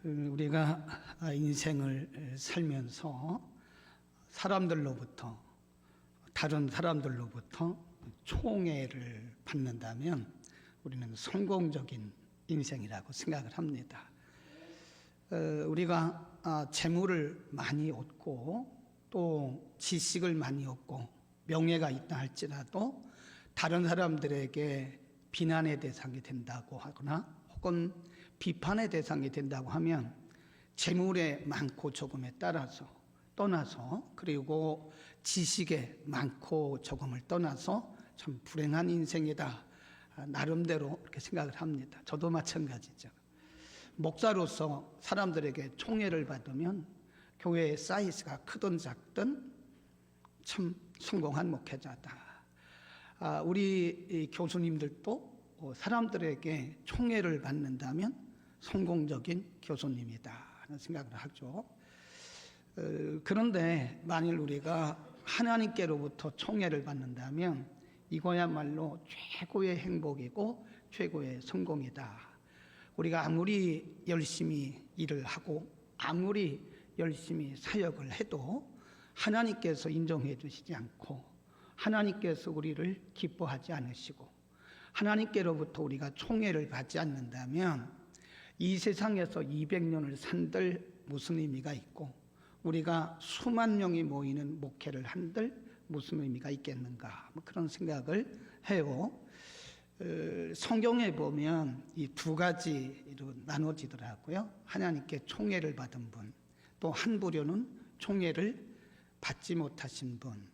우리가 인생을 살면서 다른 사람들로부터 총애를 받는다면 우리는 성공적인 인생이라고 생각을 합니다. 우리가 재물을 많이 얻고 또 지식을 많이 얻고 명예가 있다 할지라도 다른 사람들에게 비난의 대상이 된다고 하거나 혹은 비판의 대상이 된다고 하면 재물의 많고 적음에 떠나서 그리고 지식의 많고 적음을 떠나서 참 불행한 인생이다, 나름대로 이렇게 생각을 합니다. 저도 마찬가지죠. 목사로서 사람들에게 총애를 받으면 교회의 사이즈가 크든 작든 참 성공한 목회자다. 우리 교수님들도 사람들에게 총애를 받는다면 성공적인 교수님이다 하는 생각을 하죠. 그런데 만일 우리가 하나님께로부터 총애를 받는다면 이거야말로 최고의 행복이고 최고의 성공이다. 우리가 아무리 열심히 일을 하고 아무리 열심히 사역을 해도 하나님께서 인정해 주시지 않고 하나님께서 우리를 기뻐하지 않으시고 하나님께로부터 우리가 총애를 받지 않는다면 이 세상에서 200년을 산들 무슨 의미가 있고 우리가 수만 명이 모이는 목회를 한들 무슨 의미가 있겠는가, 그런 생각을 해요. 성경에 보면 이 두 가지로 나눠지더라고요. 하나님께 총애를 받은 분, 또 한 부류는 총애를 받지 못하신 분.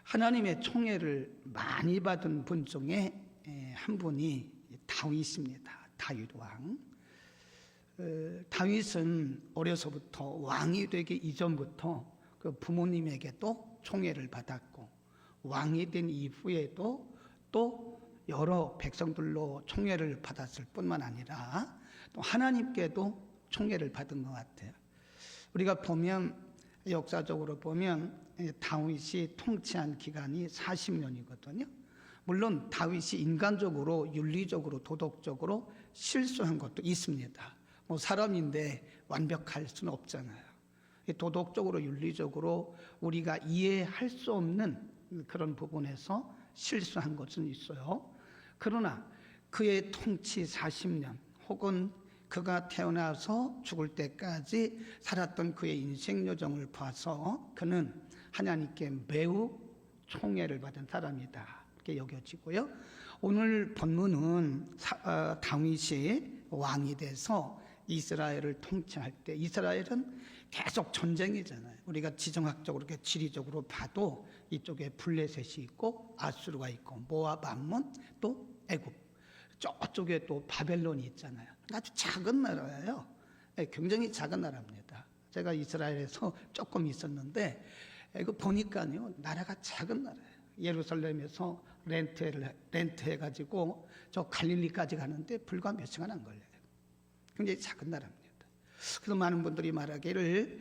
하나님의 총애를 많이 받은 분 중에 한 분이 다윗입니다. 다윗 왕. 다윗은 어려서부터 왕이 되기 이전부터 그 부모님에게도 총애를 받았고 왕이 된 이후에도 또 여러 백성들로 총애를 받았을 뿐만 아니라 또 하나님께도 총애를 받은 것 같아요. 우리가 보면 역사적으로 보면 다윗이 통치한 기간이 40년이거든요. 물론 다윗이 인간적으로 윤리적으로 도덕적으로 실수한 것도 있습니다. 사람인데 완벽할 수는 없잖아요. 도덕적으로 윤리적으로 우리가 이해할 수 없는 그런 부분에서 실수한 것은 있어요. 그러나 그의 통치 40년 혹은 그가 태어나서 죽을 때까지 살았던 그의 인생 여정을 봐서 그는 하나님께 매우 총애를 받은 사람이다 이렇게 여겨지고요. 오늘 본문은 다윗이 왕이 돼서 이스라엘을 통치할 때 이스라엘은 계속 전쟁이잖아요. 우리가 지정학적으로 지리적으로 봐도 이쪽에 블레셋이 있고 아수르가 있고 모압, 암몬, 또 애굽, 저쪽에 또 바벨론이 있잖아요. 아주 작은 나라예요. 굉장히 작은 나라입니다. 제가 이스라엘에서 조금 있었는데 이거 보니까요, 나라가 작은 나라예요. 예루살렘에서 렌트해가지고 저 갈릴리까지 가는데 불과 몇 시간 안 걸려요. 굉장히 작은 나라입니다. 그래서 많은 분들이 말하기를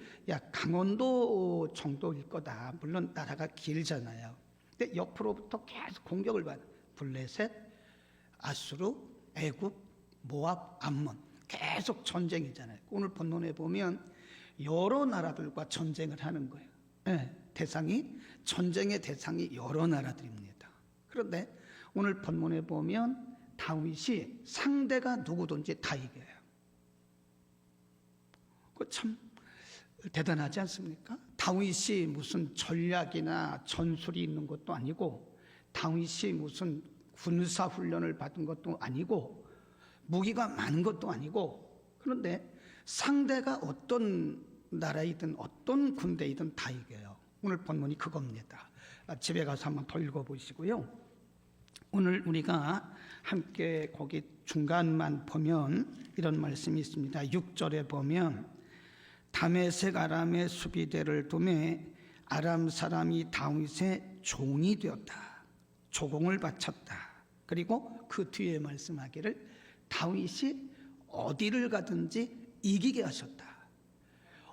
강원도 정도일 거다. 물론 나라가 길잖아요. 근데 옆으로부터 계속 공격을 받아요. 블레셋, 아수르, 애굽, 모압, 암몬 계속 전쟁이잖아요. 오늘 본문에 보면 여러 나라들과 전쟁을 하는 거예요. 전쟁의 대상이 여러 나라들입니다. 그런데 오늘 본문에 보면 다윗이 상대가 누구든지 다 이겨요. 참 대단하지 않습니까? 다윗이 무슨 전략이나 전술이 있는 것도 아니고 다윗이 무슨 군사훈련을 받은 것도 아니고 무기가 많은 것도 아니고 그런데 상대가 어떤 나라이든 어떤 군대이든 다 이겨요. 오늘 본문이 그겁니다. 집에 가서 한번 더 읽어보시고요. 오늘 우리가 함께 거기 중간만 보면 이런 말씀이 있습니다. 6절에 보면 다메섹 아람의 수비대를 두매 아람 사람이 다윗의 종이 되었다. 조공을 바쳤다. 그리고 그 뒤에 말씀하기를 다윗이 어디를 가든지 이기게 하셨다.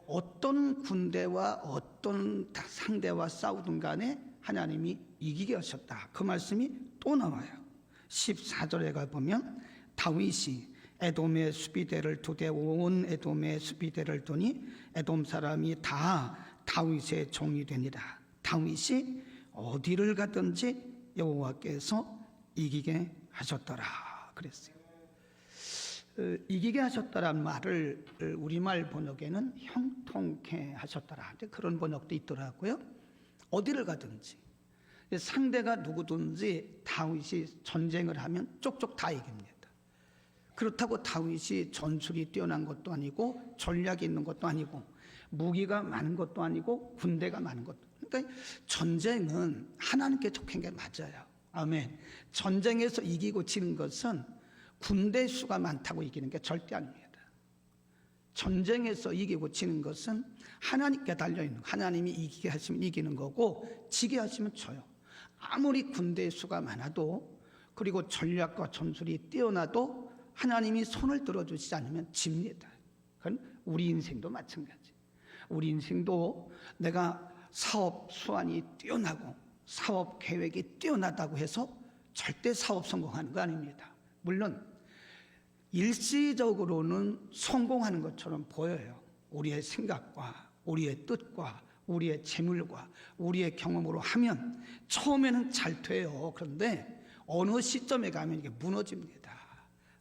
어떤 군대와 어떤 상대와 싸우든 간에 하나님이 이기게 하셨다. 그 말씀이 또 나와요. 14절에 가보면 다윗이 에돔의 수비대를 2대 온 에돔의 수비대를 두니 에돔 사람이 다 다윗의 종이 되니라. 다윗이 어디를 가든지 여호와께서 이기게 하셨더라 그랬어요. 이기게 하셨다란 말을 우리말 번역에는 형통케 하셨더라, 그런 번역도 있더라고요. 어디를 가든지 상대가 누구든지 다윗이 전쟁을 하면 쪽쪽 다 이깁니다. 그렇다고 다윗이 전술이 뛰어난 것도 아니고 전략이 있는 것도 아니고 무기가 많은 것도 아니고 군대가 많은 것도. 그러니까 전쟁은 하나님께 속한 게 맞아요. 아멘. 전쟁에서 이기고 지는 것은 군대 수가 많다고 이기는 게 절대 아닙니다. 전쟁에서 이기고 지는 것은 하나님께 달려있는, 하나님이 이기게 하시면 이기는 거고 지게 하시면 져요. 아무리 군대 수가 많아도, 그리고 전략과 전술이 뛰어나도 하나님이 손을 들어주시지 않으면 집니다. 그건 우리 인생도 마찬가지. 우리 인생도 내가 사업 수완이 뛰어나고 사업 계획이 뛰어나다고 해서 절대 사업 성공하는 거 아닙니다. 물론 일시적으로는 성공하는 것처럼 보여요. 우리의 생각과 우리의 뜻과 우리의 재물과 우리의 경험으로 하면 처음에는 잘 돼요. 그런데 어느 시점에 가면 이게 무너집니다.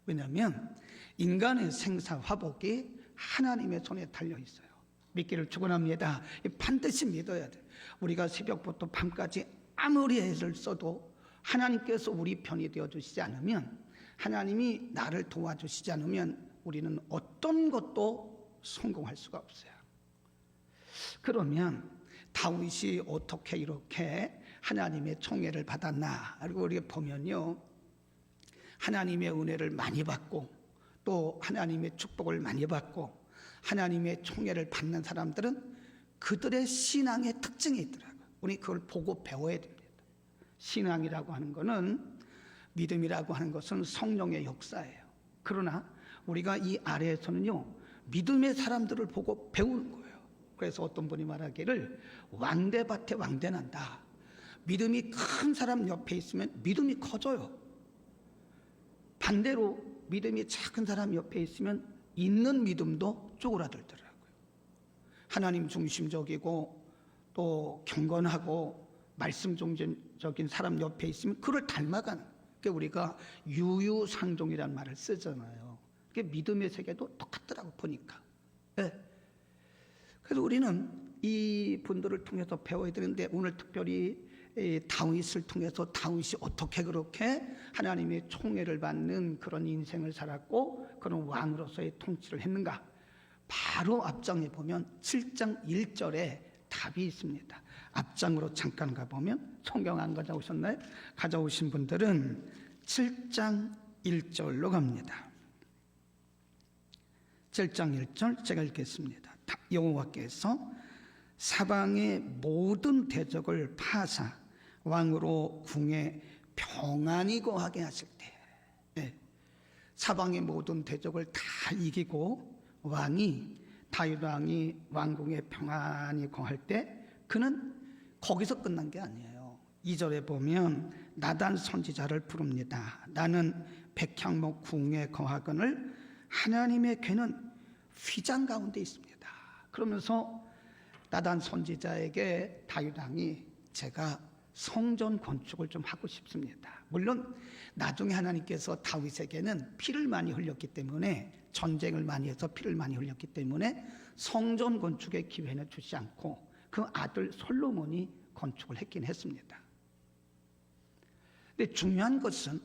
왜냐하면 인간의 생사화복이 하나님의 손에 달려 있어요. 믿기를 축원합니다. 반드시 믿어야 돼요. 우리가 새벽부터 밤까지 아무리 애를 써도 하나님께서 우리 편이 되어주시지 않으면, 하나님이 나를 도와주시지 않으면 우리는 어떤 것도 성공할 수가 없어요. 그러면 다윗이 어떻게 이렇게 하나님의 총애를 받았나? 그리고 우리가 보면요, 하나님의 은혜를 많이 받고 또 하나님의 축복을 많이 받고 하나님의 총애를 받는 사람들은 그들의 신앙의 특징이 있더라고요. 우리 그걸 보고 배워야 됩니다. 신앙이라고 하는 것은, 믿음이라고 하는 것은 성령의 역사예요. 그러나 우리가 이 아래에서는요, 믿음의 사람들을 보고 배우는 거예요. 그래서 어떤 분이 말하기를 왕대밭에 왕대난다. 믿음이 큰 사람 옆에 있으면 믿음이 커져요. 반대로 믿음이 작은 사람 옆에 있으면 있는 믿음도 쪼그라들더라고요. 하나님 중심적이고 또 경건하고 말씀 중심적인 사람 옆에 있으면 그를 닮아가는, 그러니까 우리가 유유상종이라는 말을 쓰잖아요. 그게 믿음의 세계도 똑같더라고 보니까. 네. 그래서 우리는 이 분들을 통해서 배워야 되는데, 오늘 특별히 다윗을 통해서 다윗이 어떻게 그렇게 하나님의 총애를 받는 그런 인생을 살았고 그런 왕으로서의 통치를 했는가, 바로 앞장에 보면 7장 1절에 답이 있습니다. 앞장으로 잠깐 가보면, 성경 안 가져오셨나요? 가져오신 분들은 7장 1절로 갑니다. 7장 1절 제가 읽겠습니다. 여호와께서 사방의 모든 대적을 파사 왕으로 궁에 평안히 거하게 하실 때, 네. 사방의 모든 대적을 다 이기고 왕이, 다윗 왕이 왕궁에 평안히 거할 때 그는 거기서 끝난 게 아니에요. 2절에 보면 나단 선지자를 부릅니다. 나는 백향목 궁에 거하거늘 하나님의 궤는 휘장 가운데 있습니다. 그러면서 나단 선지자에게 다윗 왕이, 제가 성전 건축을 좀 하고 싶습니다. 물론 나중에 하나님께서 다윗에게는 피를 많이 흘렸기 때문에, 전쟁을 많이 해서 피를 많이 흘렸기 때문에 성전 건축의 기회는 주지 않고 그 아들 솔로몬이 건축을 했긴 했습니다. 근데 중요한 것은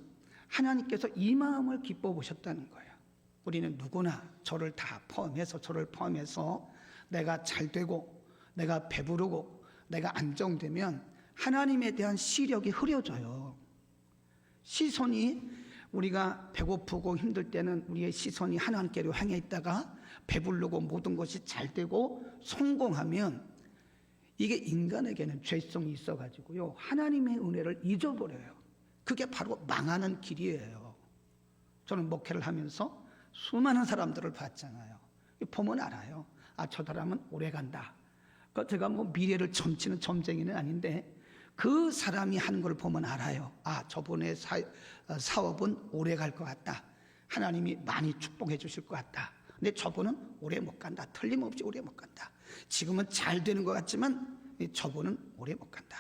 하나님께서 이 마음을 기뻐 보셨다는 거예요. 우리는 누구나 저를 다 포함해서, 저를 포함해서 내가 잘 되고 내가 배부르고 내가 안정되면 하나님에 대한 시력이 흐려져요. 시선이, 우리가 배고프고 힘들 때는 우리의 시선이 하나님께로 향해 있다가 배부르고 모든 것이 잘 되고 성공하면 이게 인간에게는 죄성이 있어가지고요, 하나님의 은혜를 잊어버려요. 그게 바로 망하는 길이에요. 저는 목회를 하면서 수많은 사람들을 봤잖아요. 보면 알아요. 아, 저 사람은 오래 간다. 제가 뭐 미래를 점치는 점쟁이는 아닌데 그 사람이 하는 걸 보면 알아요. 아, 저분의 사업은 오래 갈 것 같다. 하나님이 많이 축복해 주실 것 같다. 근데 저분은 오래 못 간다. 틀림없이 오래 못 간다. 지금은 잘 되는 것 같지만 저분은 오래 못 간다.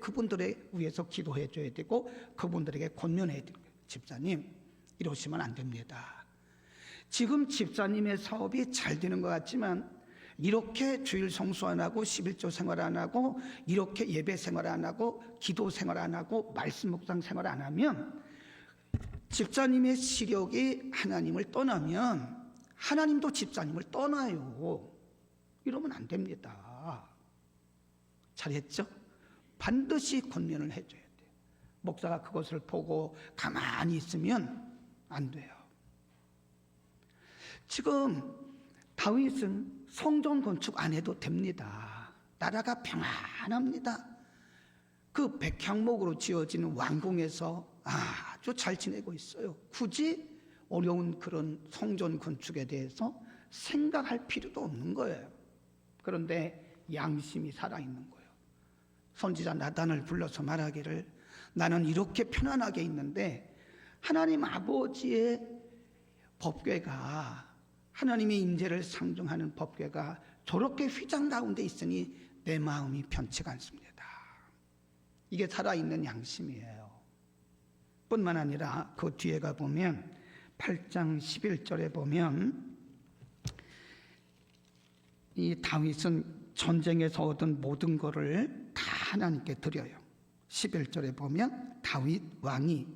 그분들에 위해서 기도해 줘야 되고 그분들에게 권면해야 되고, 집사님 이러시면 안 됩니다. 지금 집사님의 사업이 잘 되는 것 같지만 이렇게 주일 성수 안 하고 11조 생활 안 하고 이렇게 예배 생활 안 하고 기도 생활 안 하고 말씀 묵상 생활 안 하면 집사님의 시력이 하나님을 떠나면 하나님도 집사님을 떠나요. 이러면 안 됩니다. 잘했죠? 반드시 권면을 해줘야 돼요. 목사가 그것을 보고 가만히 있으면 안 돼요. 지금 다윗은 성전 건축 안 해도 됩니다. 나라가 평안합니다. 그 백향목으로 지어진 왕궁에서 아주 잘 지내고 있어요. 굳이 어려운 그런 성전 건축에 대해서 생각할 필요도 없는 거예요. 그런데 양심이 살아있는 거예요. 선지자 나단을 불러서 말하기를, 나는 이렇게 편안하게 있는데 하나님 아버지의 법궤가, 하나님의 임재를 상징하는 법궤가 저렇게 휘장 가운데 있으니 내 마음이 편치가 않습니다. 이게 살아있는 양심이에요. 뿐만 아니라 그 뒤에 가보면 8장 11절에 보면 이 다윗은 전쟁에서 얻은 모든 것을 다 하나님께 드려요. 11절에 보면 다윗 왕이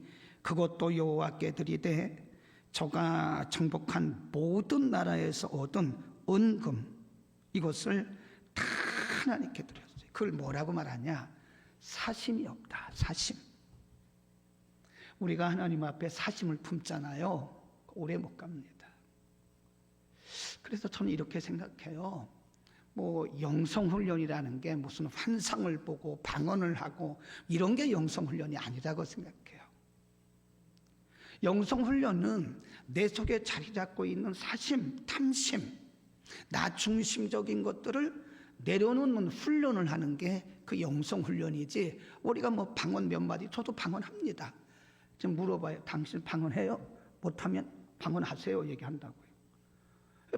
그것도 여호와께 드리되 저가 정복한 모든 나라에서 얻은 은금 이것을 다 하나님께 드렸어요. 그걸 뭐라고 말하냐? 사심이 없다. 사심. 우리가 하나님 앞에 사심을 품잖아요. 오래 못 갑니다. 그래서 저는 이렇게 생각해요. 영성훈련이라는 게 무슨 환상을 보고 방언을 하고 이런 게 영성훈련이 아니라고 생각해요. 영성훈련은 내 속에 자리 잡고 있는 사심, 탐심, 나 중심적인 것들을 내려놓는 훈련을 하는 게 그 영성훈련이지, 우리가 방언 몇 마디, 저도 방언합니다. 지금 물어봐요. 당신 방언해요? 못하면 방언하세요. 얘기한다고요.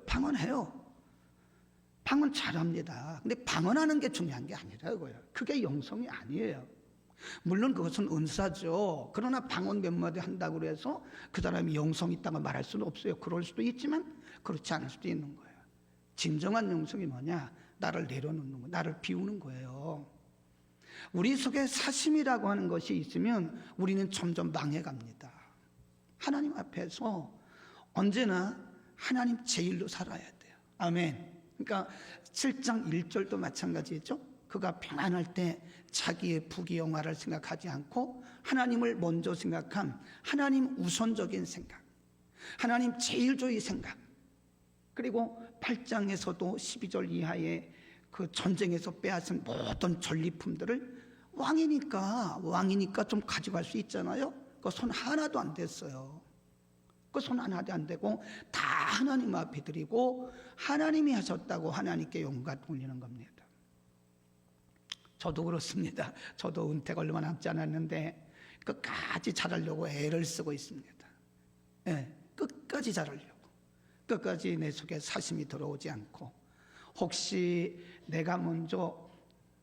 방언해요. 방언 잘합니다. 근데 방언하는 게 중요한 게 아니라고요. 그게 영성이 아니에요. 물론 그것은 은사죠. 그러나 방언 몇 마디 한다고 해서 그 사람이 영성 있다고 말할 수는 없어요. 그럴 수도 있지만 그렇지 않을 수도 있는 거예요. 진정한 영성이 뭐냐? 나를 내려놓는 거, 나를 비우는 거예요. 우리 속에 사심이라고 하는 것이 있으면 우리는 점점 망해갑니다. 하나님 앞에서 언제나 하나님 제일로 살아야 돼요. 아멘. 그러니까 7장 1절도 마찬가지죠. 그가 평안할 때 자기의 부귀영화를 생각하지 않고 하나님을 먼저 생각한 하나님 우선적인 생각, 하나님 제일조의 생각. 그리고 8장에서도 12절 이하의 그 전쟁에서 빼앗은 모든 전리품들을 왕이니까 좀 가져갈 수 있잖아요. 그 손 하나도 안 됐어요. 그 손 하나도 안 되고 다 하나님 앞에 드리고 하나님이 하셨다고 하나님께 영광 돌리는 겁니다. 저도 그렇습니다. 저도 은퇴가 얼마 남지 않았는데 끝까지 잘하려고 애를 쓰고 있습니다. 끝까지 잘하려고. 끝까지 내 속에 사심이 들어오지 않고, 혹시 내가 먼저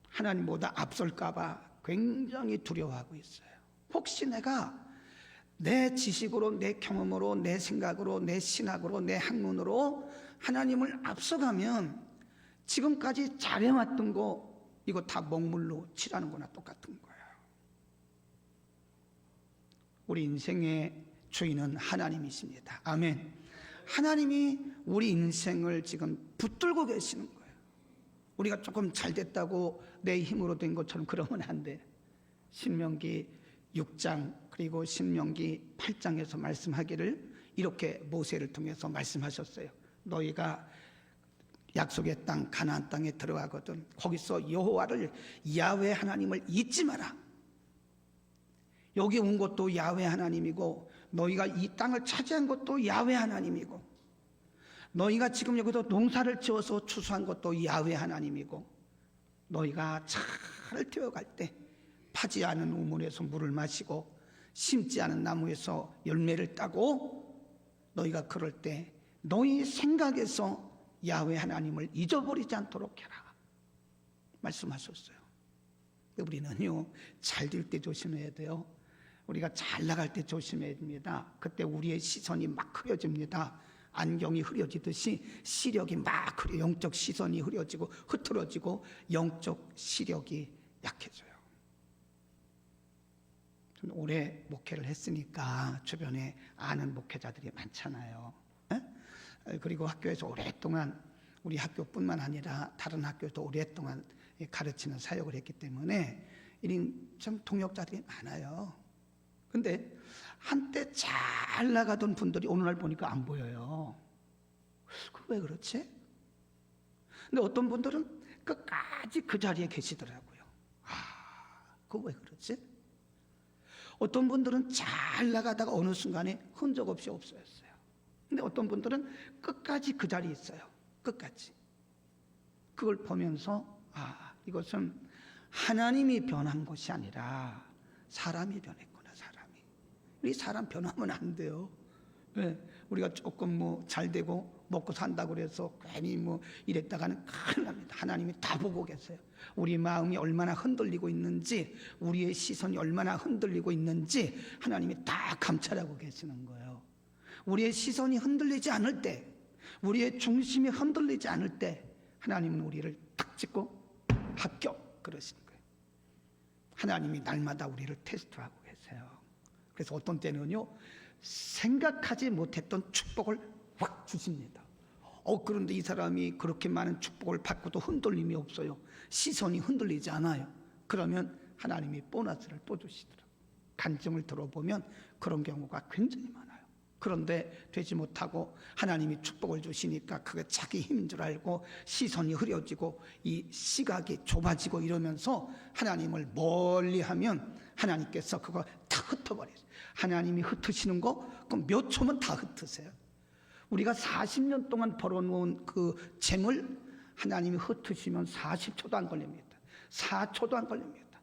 하나님보다 앞설까 봐 굉장히 두려워하고 있어요. 혹시 내가 내 지식으로, 내 경험으로, 내 생각으로, 내 신학으로, 내 학문으로 하나님을 앞서가면 지금까지 잘해왔던 거 이거 다 먹물로 칠하는 거나 똑같은 거예요. 우리 인생의 주인은 하나님이십니다. 아멘. 하나님이 우리 인생을 지금 붙들고 계시는 거예요. 우리가 조금 잘 됐다고 내 힘으로 된 것처럼 그러면 안 돼. 신명기 6장 그리고 신명기 8장에서 말씀하기를 이렇게 모세를 통해서 말씀하셨어요. 너희가 약속의 땅 가나안 땅에 들어가거든 거기서 여호와를 야훼 하나님을 잊지 마라. 여기 온 것도 야훼 하나님이고 너희가 이 땅을 차지한 것도 야훼 하나님이고 너희가 지금 여기서 농사를 지어서 추수한 것도 야훼 하나님이고 너희가 차를 태워갈 때 파지 않은 우물에서 물을 마시고 심지 않은 나무에서 열매를 따고 너희가 그럴 때 너희 생각에서 야훼 하나님을 잊어버리지 않도록 해라 말씀하셨어요. 우리는요, 잘 될 때 조심해야 돼요. 우리가 잘 나갈 때 조심해야 됩니다. 그때 우리의 시선이 막 흐려집니다. 안경이 흐려지듯이 시력이 막 영적 시선이 흐려지고 흐트러지고 영적 시력이 약해져요. 저는 오래 목회를 했으니까 주변에 아는 목회자들이 많잖아요. 그리고 학교에서 오랫동안 우리 학교뿐만 아니라 다른 학교도 오랫동안 가르치는 사역을 했기 때문에 좀 동역자들이 많아요. 근데 한때 잘 나가던 분들이 오늘날 보니까 안 보여요. 왜 그렇지? 근데 어떤 분들은 끝까지 그 자리에 계시더라고요. 그거 왜 그렇지? 어떤 분들은 잘 나가다가 어느 순간에 흔적 없이 없어졌어요. 근데 어떤 분들은 끝까지 그 자리에 있어요. 끝까지. 그걸 보면서 이것은 하나님이 변한 것이 아니라 사람이 변했구나. 사람이. 우리 사람 변하면 안 돼요. 왜? 우리가 조금 잘 되고 먹고 산다고 그래서 괜히 이랬다가는 큰일 납니다. 하나님이 다 보고 계세요. 우리 마음이 얼마나 흔들리고 있는지, 우리의 시선이 얼마나 흔들리고 있는지 하나님이 다 감찰하고 계시는 거예요. 우리의 시선이 흔들리지 않을 때, 우리의 중심이 흔들리지 않을 때 하나님은 우리를 탁 찍고 합격 그러시는 거예요. 하나님이 날마다 우리를 테스트하고 계세요. 그래서 어떤 때는요, 생각하지 못했던 축복을 확 주십니다. 그런데 이 사람이 그렇게 많은 축복을 받고도 흔들림이 없어요. 시선이 흔들리지 않아요. 그러면 하나님이 보너스를 또 주시더라고요. 간증을 들어보면 그런 경우가 굉장히 많아요. 그런데 되지 못하고 하나님이 축복을 주시니까 그게 자기 힘인 줄 알고 시선이 흐려지고 이 시각이 좁아지고 이러면서 하나님을 멀리하면 하나님께서 그거 다 흩어버려요. 하나님이 흩으시는 거 그럼 몇 초면 다 흩으세요. 우리가 40년 동안 벌어놓은 그 재물 하나님이 흩으시면 40초도 안 걸립니다. 4초도 안 걸립니다.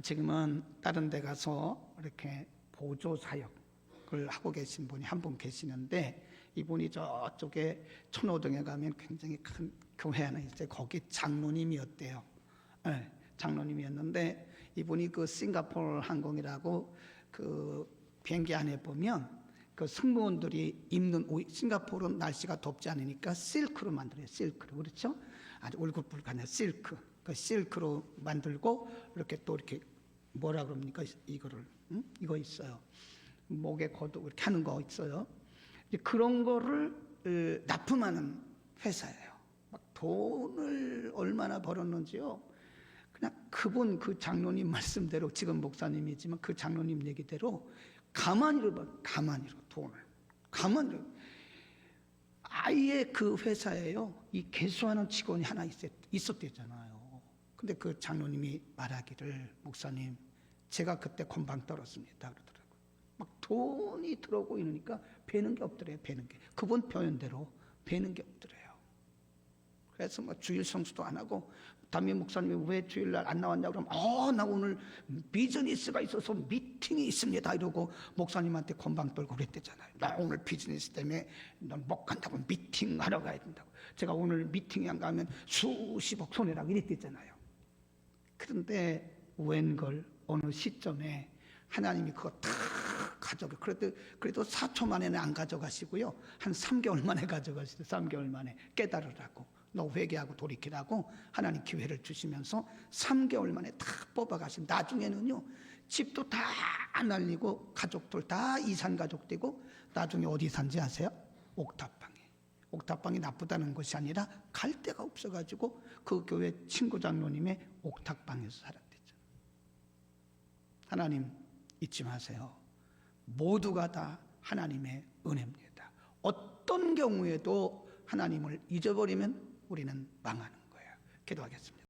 지금은 다른 데 가서 이렇게 보조 사역을 하고 계신 분이 한 분 계시는데, 이분이 저쪽에 천호동에 가면 굉장히 큰 교회 하나 있어요. 거기 장로님이었대요. 네, 장로님이었는데 이분이 그 싱가포르 항공이라고 그 비행기 안에 보면 그 승무원들이 입는 옷, 싱가포르는 날씨가 덥지 않으니까 실크로 만들어요. 실크로. 그렇죠? 아주 울긋불긋한 실크. 그 실크로 만들고 이렇게 또 이렇게 뭐라 그럽니까? 이거를 이거 있어요. 목에 거두 이렇게 하는 거 있어요. 그런 거를 납품하는 회사예요. 막 돈을 얼마나 벌었는지요. 그냥 그분 그 장로님 말씀대로, 지금 목사님이지만 그 장로님 얘기대로 가만히로 돈을 가만히로. 아예 그 회사에요, 이 개수하는 직원이 하나 있었대잖아요. 근데 그 장로님이 말하기를, 목사님 제가 그때 건방 떨었습니다 그러더라고요. 막 돈이 들어오고 이러니까 배는 게 없더래요. 배는 게, 그분 표현대로 배는 게 없더래요. 그래서 주일 성수도 안 하고, 담임 목사님이 왜 주일날 안 나왔냐 그러면 나 오늘 비즈니스가 있어서 미팅이 있습니다 이러고 목사님한테 건방 떨고 그랬대잖아요. 나 오늘 비즈니스 때문에 넌 못 간다고, 미팅하러 가야 된다고. 제가 오늘 미팅에 안 가면 수십억 손해라고 이랬대잖아요. 그런데 웬걸 어느 시점에 하나님이 그거 다 가져가. 그래도 4초 만에는 안 가져가시고요, 한 3개월 만에 가져가시죠. 3개월 만에 깨달으라고, 너 회개하고 돌이키라고 하나님 기회를 주시면서 3개월 만에 다 뽑아가신. 나중에는요, 집도 다 날리고 가족들 다 이산 가족 되고, 나중에 어디 산지 아세요? 옥탑방에. 옥탑방이 나쁘다는 것이 아니라 갈 데가 없어가지고 그 교회 친구 장로님의 옥탑방에서 살았대죠. 하나님 잊지 마세요. 모두가 다 하나님의 은혜입니다. 어떤 경우에도 하나님을 잊어버리면 우리는 망하는 거예요. 기도하겠습니다.